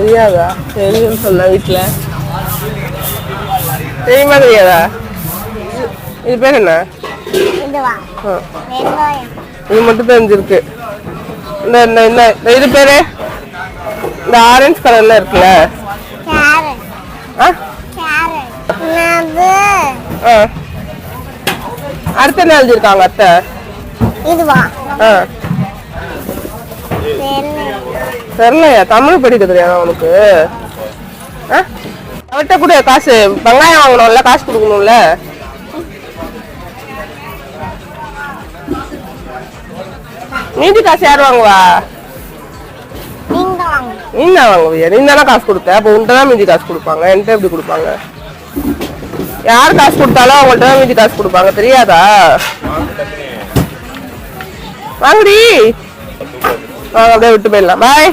தெரியாதா? தெரியும்னு சொன்ன வீட்டுல. தெரியுமா தெரியாதா? இது பேர் என்ன? இது மட்டும் தெரிஞ்சிருக்கு. இந்த இந்த இந்த இது பேரு இந்த ஆரஞ்சு கலர்ல இருக்குல்ல, அடுத்த என்ன எழுதிருக்காங்க அத்தை? தெரியலையா? தமிழ் படிக்க தெரியாதா உனக்கு? அவர்கிட்ட கூட காசு, வெங்காயம் வாங்கணும்ல, காசு கொடுக்கணும்ல. மீதி காசு யார் வாங்குவா? நீ தான் வாங்குவியா? நீ தானே காசு கொடுத்த, அப்போ உன்கிட்ட தான் மீதி காசு கொடுப்பாங்க. என்கிட்ட எப்படி கொடுப்பாங்க? யார் காசு கொடுத்தாலும் அவங்கள்ட்ட தான் மீதி காசு கொடுப்பாங்க, தெரியாதா? வாங்கடி, வாங்க அப்படியே விட்டு போயிடலாம். பாய்.